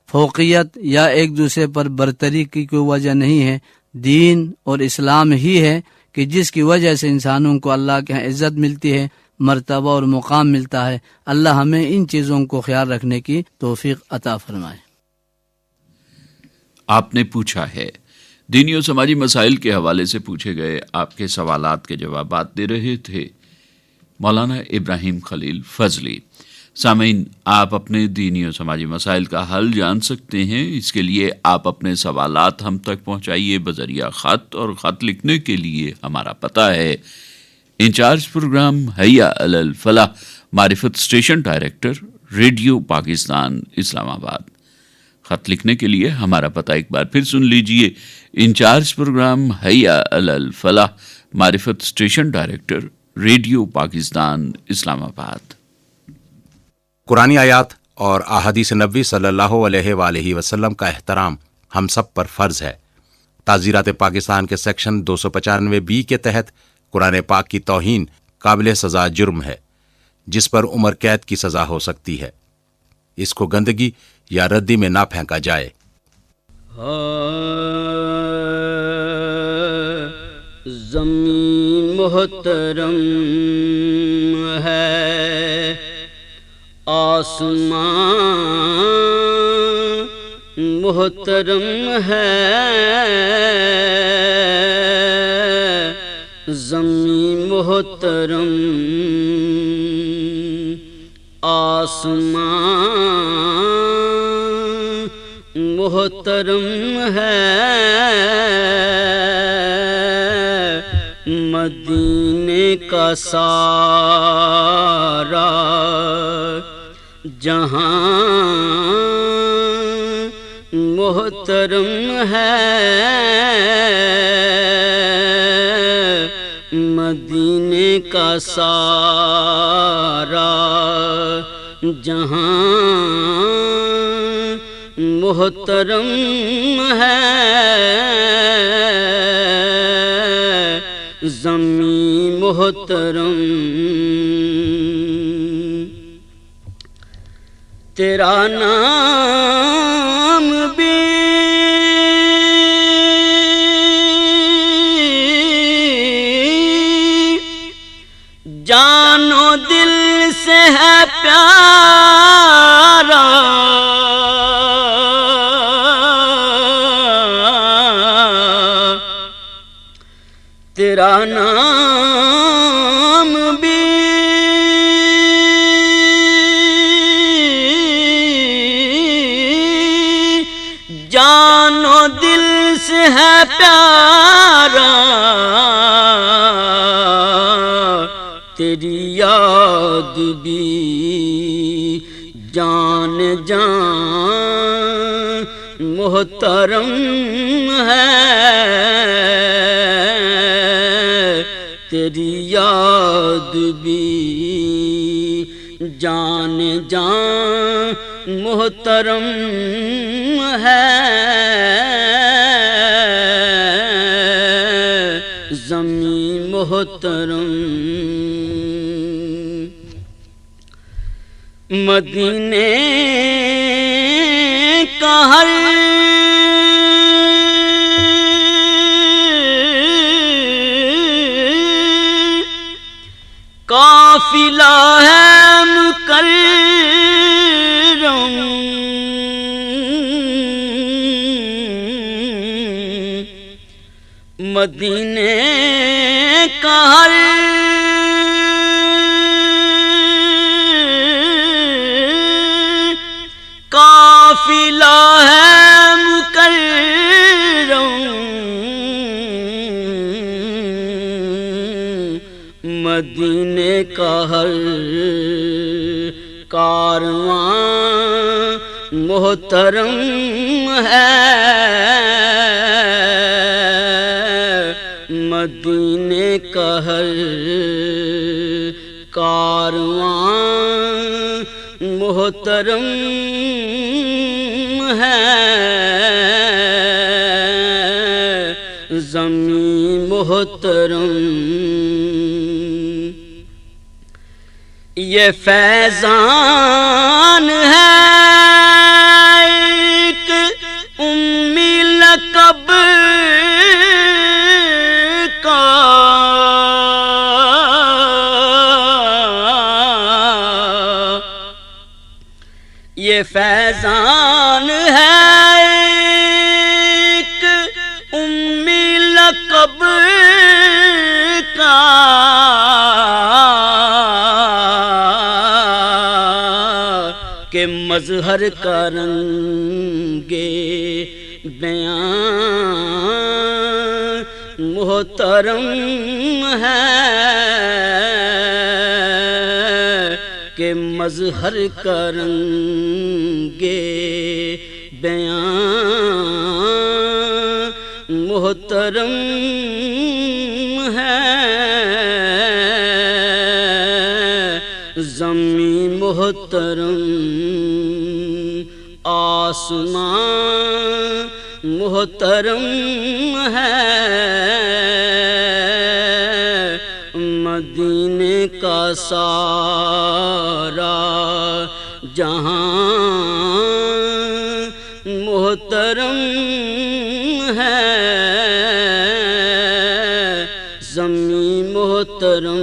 فوقیت یا ایک دوسرے پر برتری کی کوئی وجہ نہیں ہے، دین اور اسلام ہی ہے کہ جس کی وجہ سے انسانوں کو اللہ کے ہاں عزت ملتی ہے، مرتبہ اور مقام ملتا ہے۔ اللہ ہمیں ان چیزوں کو خیال رکھنے کی توفیق عطا فرمائے۔ آپ نے پوچھا ہے، دینی و سماجی مسائل کے حوالے سے پوچھے گئے آپ کے سوالات کے جوابات دے رہے تھے مولانا ابراہیم خلیل فضلی۔ سامعین، آپ اپنے دینی و سماجی مسائل کا حل جان سکتے ہیں۔ اس کے لیے آپ اپنے سوالات ہم تک پہنچائیے بذریعہ خط، اور خط لکھنے کے لیے ہمارا پتہ ہے انچارج پروگرام حیا علی الفلاح، معرفت اسٹیشن ڈائریکٹر، ریڈیو پاکستان، اسلام آباد۔ خط لکھنے کے لیے ہمارا پتہ ایک بار پھر سن لیجئے، انچارج پروگرام حیا علی الفلاح، معرفت اسٹیشن ڈائریکٹر، ریڈیو پاکستان، اسلام آباد۔ قرآنی آیات اور احادیث نبوی صلی اللہ علیہ وآلہ وسلم کا احترام ہم سب پر فرض ہے۔ تعزیرات پاکستان کے سیکشن 295B کے تحت قرآن پاک کی توہین قابل سزا جرم ہے، جس پر عمر قید کی سزا ہو سکتی ہے۔ اس کو گندگی یا ردی میں نہ پھینکا جائے۔ زمین محترم ہے، آسمان محترم ہے، زمین محترم، آسمان محترم ہے، مدینے کا سارا جہاں محترم ہے، مدینے کا سارا جہاں محترم ہے، زمین محترم، تیرا نام بھی جان و دل سے ہے پیارا، تیرا نام بھی جان و دل سے ہے پیارا، تیری یاد بھی جان جان محترم ہے، تیری یاد بھی جان جان محترم ہے، زمین محترم، مدینے کا ہر قافلہ ہے مکرم، مدینے کا ہر قافلہ ہے مکرم، محترم ہے مدینے کا ہر کارواں محترم ہے زمین محترم یہ فیضان ہے ایک امی لقب کا یہ فیضان ہے ایک امی لقب کا کہ مظہر کا رنگ بیان محترم ہے کہ مظہر کا رنگ بیان محترم ہے زمین محترم آسمان محترم ہے مدینے کا سارا جہاں محترم ہے زمین محترم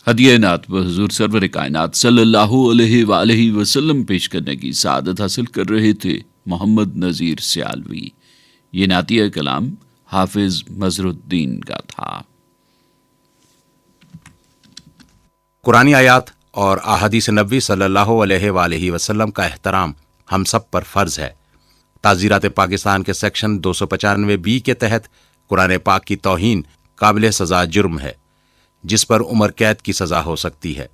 ہدیہ نعت بحضور سرور کائنات صلی اللہ علیہ وآلہ وسلم پیش کرنے کی سعادت حاصل کر رہے تھے محمد نذیر سیالوی. یہ نعتیہ کلام حافظ مظہر الدین کا تھا. قرآنی آیات اور احادیث نبوی صلی اللہ علیہ وآلہ وسلم کا احترام ہم سب پر فرض ہے. تعزیرات پاکستان کے سیکشن 295B کے تحت قرآن پاک کی توہین قابل سزا جرم ہے جس پر عمر قید کی سزا ہو سکتی ہے.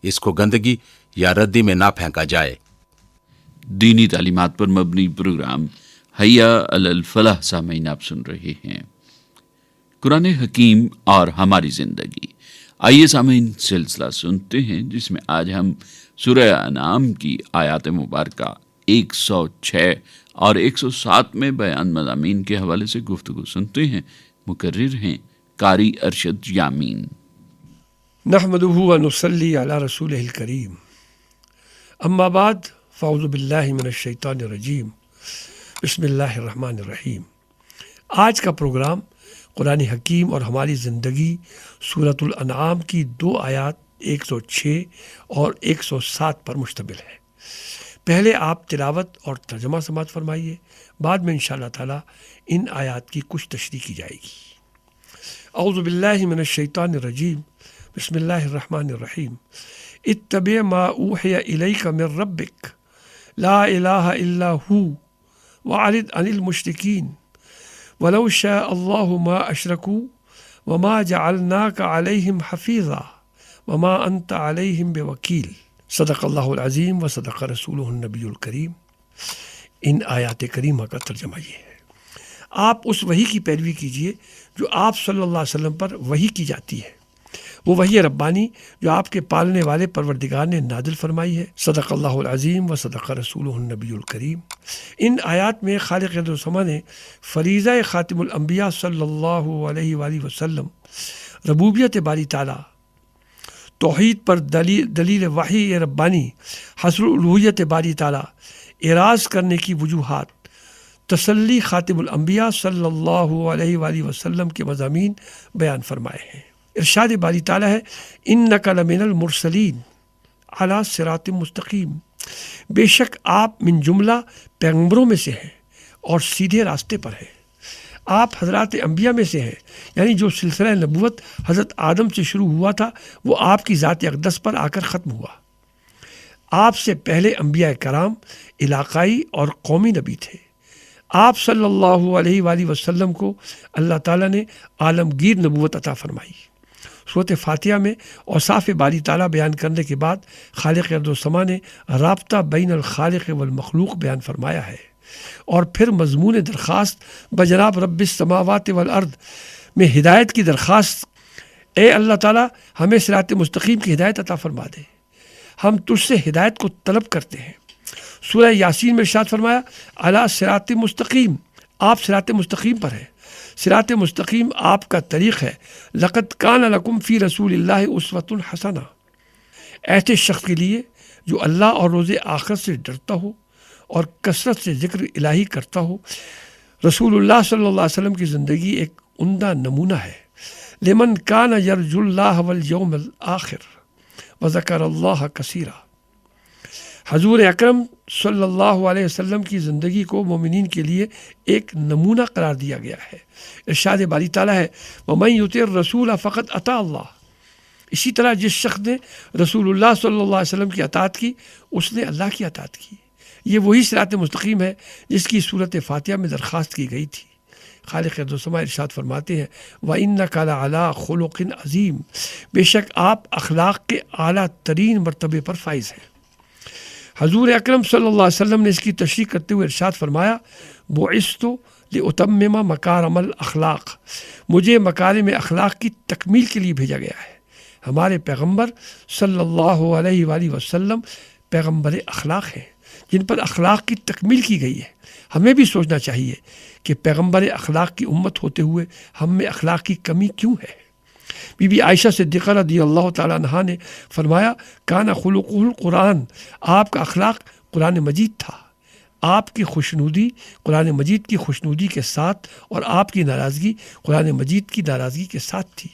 اس کو گندگی یا ردی میں نہ پھینکا جائے. دینی تعلیمات پر مبنی پروگرام حیا علی الفلاح سامعین آپ سن رہے ہیں. قرآن حکیم اور ہماری زندگی. آئیے سامعین سلسلہ سنتے ہیں جس میں آج ہم سورہ انعام کی آیات مبارکہ 106 اور 107 میں بیان مضامین کے حوالے سے گفتگو سنتے ہیں. مقرر ہیں قاری ارشد یامین. نحمدہ و نصلی علی رسولہ الکریم. اما بعد فاعوذ باللہ من الشیطان الرجیم. بسم اللہ الرحمن الرحیم. آج کا پروگرام قرآن حکیم اور ہماری زندگی سورۃ الانعام کی 2 آیات 106 اور 107 پر مشتمل ہے. پہلے آپ تلاوت اور ترجمہ سماعت فرمائیے، بعد میں انشاءاللہ تعالی ان آیات کی کچھ تشریح کی جائے گی. اعوذ باللہ من الشیطان الرجیم. بسم اللہ الرحمن الرحیم. اتبع ما اوحی الیک من ربک لا الہ الا ہو وعرض عن المشرکین ولو شاء اللہ ما اشرکوا وما جعلناک علیہم حفیظا وما انت علیہم بوکیل. صدق اللہ العظیم و صدق رسولہ النبی الکریم. ان آیات کریمہ کا ترجمہ یہ ہے: آپ اس وحی کی پیروی کیجئے جو آپ صلی اللہ علیہ وسلم پر وحی کی جاتی ہے، وہ وحی ربانی جو آپ کے پالنے والے پروردگار نے نازل فرمائی ہے. صدق اللہ العظیم و صدق رسولہ النبی الکریم. ان آیات میں خالق ارض و سما نے فریضہ خاتم الانبیاء صلی اللہ علیہ وآلہ وسلم، ربوبیت باری تعالیٰ، توحید پر دلیل وحی ربانی، حصر الوہیت باری تعالیٰ، اعراض کرنے کی وجوہات، تسلی خاتم الانبیاء صلی اللہ علیہ وآلہ وسلم کے مضامین بیان فرمائے ہیں. ارشاد باری تعالیٰ ہے: انک لمن المرسلین علی صراط مستقیم. بے شک آپ من جملہ پیغمبروں میں سے ہیں اور سیدھے راستے پر ہیں. آپ حضرات انبیاء میں سے ہیں، یعنی جو سلسلہ نبوت حضرت آدم سے شروع ہوا تھا وہ آپ کی ذات اقدس پر آ کر ختم ہوا. آپ سے پہلے انبیاء کرام علاقائی اور قومی نبی تھے. آپ صلی اللہ علیہ وآلہ وسلم کو اللہ تعالیٰ نے عالمگیر نبوت عطا فرمائی. صورت فاتحہ میں اوصاف باری تعالیٰ بیان کرنے کے بعد خالق ارض و سما نے رابطہ بین الخالق والمخلوق بیان فرمایا ہے، اور پھر مضمون درخواست بجناب رب السماوات والارض میں ہدایت کی درخواست، اے اللہ تعالیٰ ہمیں صراط مستقیم کی ہدایت عطا فرما دے، ہم تجھ سے ہدایت کو طلب کرتے ہیں۔ سورہ یاسین میں ارشاد فرمایا علی صراط مستقیم، آپ صراط مستقیم پر ہیں، صراط مستقیم آپ کا طریق ہے۔ لقد کان لکم فی رسول اللہ اسوۃ حسنہ، ایسے شخص کے لیے جو اللہ اور روز آخرت سے ڈرتا ہو اور کثرت سے ذکر الہی کرتا ہو، رسول اللہ صلی اللہ علیہ وسلم کی زندگی ایک عمدہ نمونہ ہے۔ لمن کان یرجو اللہ والیوم الآخر وذکر اللہ کثیرا، حضور اکرم صلی اللہ علیہ وسلم کی زندگی کو مومنین کے لیے ایک نمونہ قرار دیا گیا ہے۔ ارشاد باری تعالیٰ ہے وَمَن يُطِعِ الرَّسُولَ فَقَدْ أَطَاعَ اللَّهَ، اسی طرح جس شخص نے رسول اللہ صلی اللہ علیہ وسلم کی اطاعت کی اس نے اللہ کی اطاعت کی۔ یہ وہی صراط مستقیم ہے جس کی صورت فاتحہ میں درخواست کی گئی تھی۔ خالق ارض و سما ارشاد فرماتے ہیں وَإِنَّكَ لَعَلَىٰ خُلُقٍ عَظِيمٍ، بے شک آپ اخلاق کے اعلیٰ ترین مرتبے پر فائز ہیں۔ حضور اکرم صلی اللہ علیہ وسلم نے اس کی تشریح کرتے ہوئے ارشاد فرمایا بُعِثْتُ لِأُتَمِّمَ مَكَارِمَ الْأَخْلَاقِ، مجھے مکارم اخلاق کی تکمیل کے لیے بھیجا گیا ہے۔ ہمارے پیغمبر صلی اللہ علیہ وآلہ وسلم پیغمبر اخلاق ہیں جن پر اخلاق کی تکمیل کی گئی ہے۔ ہمیں بھی سوچنا چاہیے کہ پیغمبر اخلاق کی امت ہوتے ہوئے ہم میں اخلاق کی کمی کیوں ہے۔ بی بی عائشہ صدیقہ رضی اللہ تعالیٰ عنہا نے فرمایا کان خلقہ القرآن، آپ کا اخلاق قرآن مجید تھا، آپ کی خوشنودی قرآن مجید کی خوشنودی کے ساتھ اور آپ کی ناراضگی قرآن مجید کی ناراضگی کے ساتھ تھی۔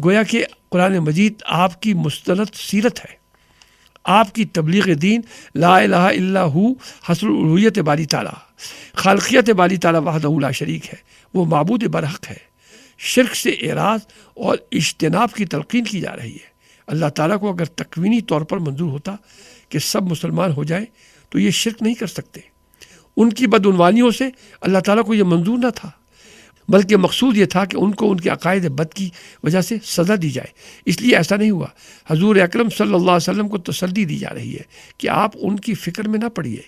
گویا کہ قرآن مجید آپ کی مستند سیرت ہے، آپ کی تبلیغ دین لا الہ الا ہو حصر الوہیت باری تعالیٰ، خالقیت باری تعالیٰ وحدہ لا شریک ہے، وہ معبود برحق ہے۔ شرک سے اعراض اور اجتناب کی تلقین کی جا رہی ہے۔ اللہ تعالیٰ کو اگر تکوینی طور پر منظور ہوتا کہ سب مسلمان ہو جائیں تو یہ شرک نہیں کر سکتے۔ ان کی بدعنوانیوں سے اللہ تعالیٰ کو یہ منظور نہ تھا، بلکہ مقصود یہ تھا کہ ان کو ان کے عقائد بد کی وجہ سے سزا دی جائے، اس لیے ایسا نہیں ہوا۔ حضور اکرم صلی اللہ علیہ وسلم کو تسلی دی جا رہی ہے کہ آپ ان کی فکر میں نہ پڑیے،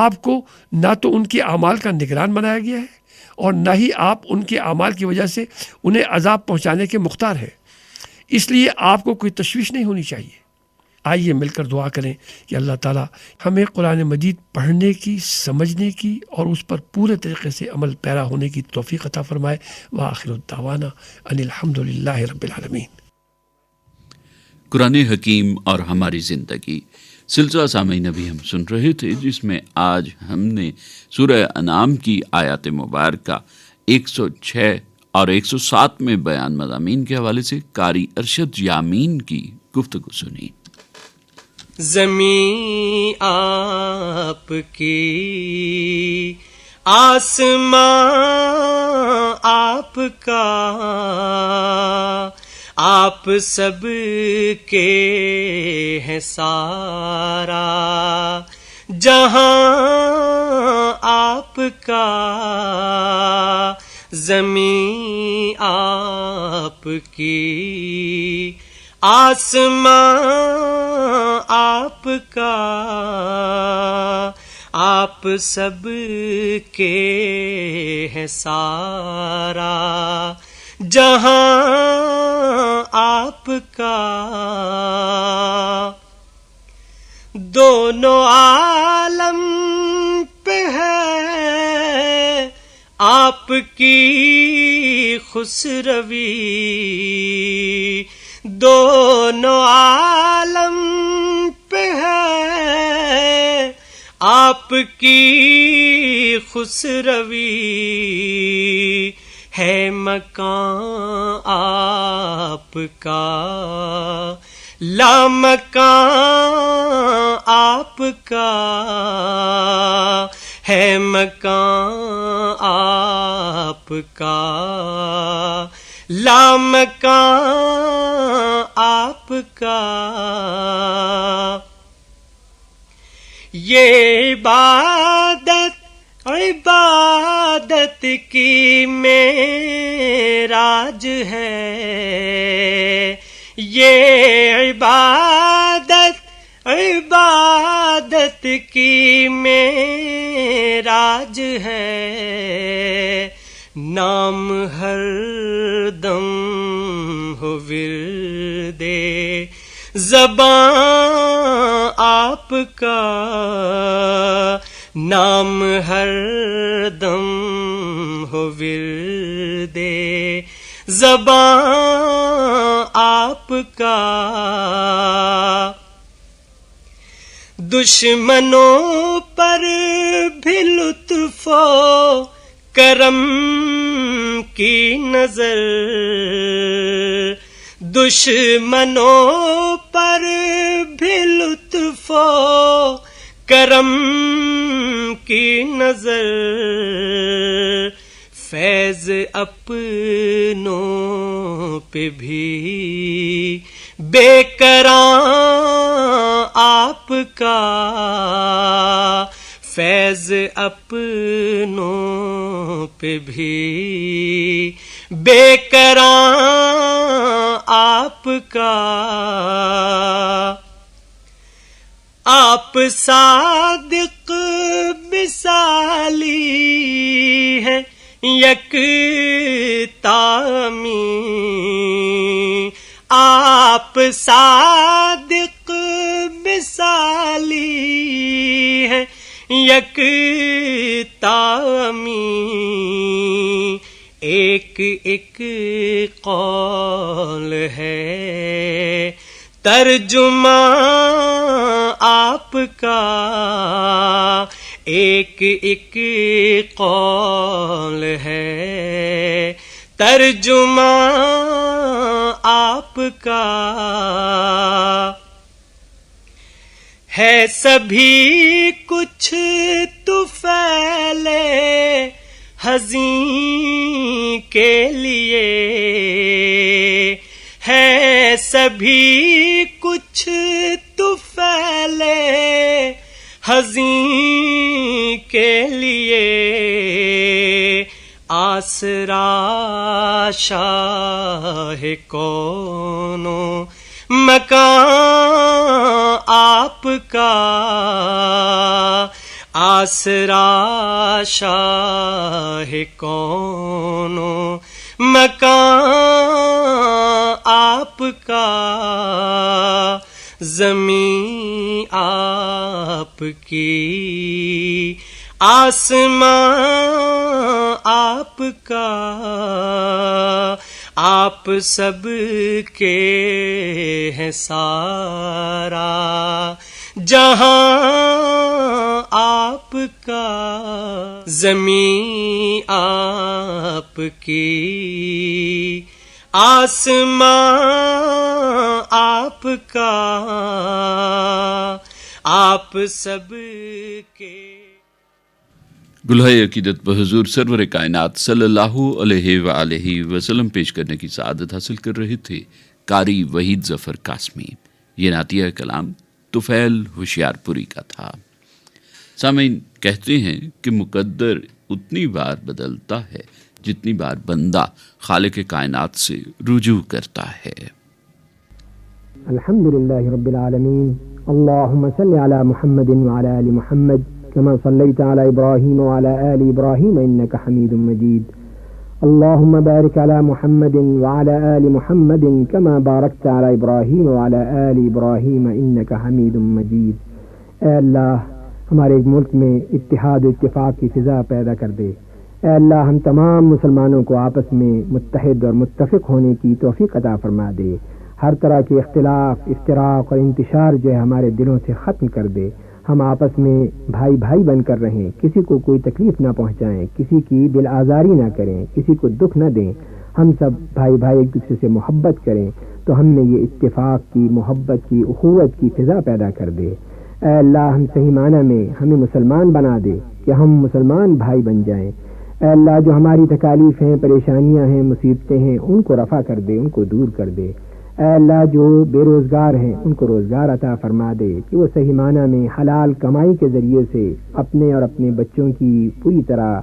آپ کو نہ تو ان کے اعمال کا نگران بنایا گیا ہے اور نہ ہی آپ ان کے اعمال کی وجہ سے انہیں عذاب پہنچانے کے مختار ہیں، اس لیے آپ کو کوئی تشویش نہیں ہونی چاہیے۔ آئیے مل کر دعا کریں کہ اللہ تعالیٰ ہمیں قرآن مجید پڑھنے کی، سمجھنے کی اور اس پر پورے طریقے سے عمل پیرا ہونے کی توفیق عطا فرمائے۔ وآخر الدعوانا ان الحمد للہ رب العالمین۔ قرآن حکیم اور ہماری زندگی سلسلہ سامعین ابھی ہم سن رہے تھے، جس میں آج ہم نے سورہ انعام کی آیات مبارکہ 106 اور 107 میں بیان مضامین کے حوالے سے قاری ارشد یامین کی گفتگو سنی۔ زمین آپ کی، آسمان آپ کا، آپ سب کے ہیں سارا جہاں آپ کا، زمین آپ کی، آسمان آپ کا، آپ سب کے ہیں سارا جہاں آپ کا، دونوں عالم پہ ہے آپ کی خسروی، دونوں عالم پہ ہے آپ کی خسروی، ہے مکان آپ کا، لامکان آپ کا، ہے مکان آپ کا، لامکان آپ کا، یہ عبادت عبادت کی معراج ہے، یہ عبادت کی معراج ہے، نام ہر دم ہو ورد زباں آپ کا، نام ہر دم ہو ورد زباں آپ کا، دشمنوں پر بھی لطف و کرم کی نظر، دشمنوں پر بھی لطف و کرم کی نظر، فیض اپنوں پہ بھی بے کراں آپ کا، فیض اپنوں پہ بھی بے کراں آپ کا، آپ صادق مثالی ہے یکتامی، آپ صادق مثالی ہے یکتامی، ایک ایک قول ہے ترجمہ آپ کا، ایک ایک قول ہے ترجمہ آپ کا، ہے سبھی کچھ طفیل حزین کے لیے، ہے سبھی کچھ طفیل حزین کے لیے، آسرا شاہ کونو مکان آپ کا، آسرا شاہ کونو مکان آپ کا، زمین آپ کی آسمان آپ کا، آپ سب کے ہیں سارا جہاں آپ کا، زمین آپ کی آسمان آپ کا، آپ سب کے۔ گلہائے عقیدت بحضور سرور کائنات صلی اللہ علیہ وآلہ وسلم پیش کرنے کی سعادت حاصل کر رہے تھے قاری وحید ظفر قاسمی۔ یہ نعتیہ کلام طفیل ہوشیار پوری کا تھا۔ سامعین، کہتے ہیں کہ مقدر اتنی بار بدلتا ہے جتنی بار بندہ خالق کائنات سے رجوع کرتا ہے۔ الحمدللہ رب العالمین، اللہم صلی علی محمد وعلی آل محمد كما صليت على إبراهيم وعلى آل إبراهيم إنك حميد مجيد، اللهم بارك على محمد وعلى آل محمد كما باركت على إبراهيم وعلى آل إبراهيم إنك حميد مجيد۔ اے اللہ، ہمارے ملک میں اتحاد و اتفاق کی فضا پیدا کر دے۔ اے اللہ، ہم تمام مسلمانوں کو آپس میں متحد اور متفق ہونے کی توفیق عطا فرما دے۔ ہر طرح کے اختلاف، افتراق اور انتشار جو ہے ہمارے دلوں سے ختم کر دے۔ ہم آپس میں بھائی بھائی بن کر رہیں، کسی کو کوئی تکلیف نہ پہنچائیں، کسی کی دل آزاری نہ کریں، کسی کو دکھ نہ دیں۔ ہم سب بھائی بھائی ایک دوسرے سے محبت کریں تو ہم نے یہ اتفاق کی، محبت کی، اخوت کی فضا پیدا کر دے۔ اے اللہ، ہم صحیح معنی میں ہمیں مسلمان بنا دے کہ ہم مسلمان بھائی بن جائیں۔ اے اللہ، جو ہماری تکالیف ہیں، پریشانیاں ہیں، مصیبتیں ہیں، ان کو رفع کر دے، ان کو دور کر دے۔ اے اللہ جو بے روزگار ہیں ان کو روزگار عطا فرما دے کہ وہ صحیح معنی میں حلال کمائی کے ذریعے سے اپنے اور اپنے بچوں کی پوری طرح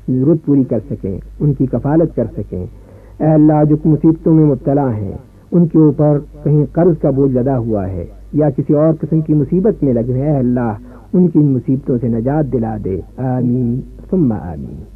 ضرورت پوری کر سکیں، ان کی کفالت کر سکیں۔ اے اللہ جو مصیبتوں میں مبتلا ہیں ان کے اوپر کہیں قرض کا بوجھ لدا ہوا ہے یا کسی اور قسم کی مصیبت میں لگے ہیں، اے اللہ ان کی مصیبتوں سے نجات دلا دے، آمین ثم آمین۔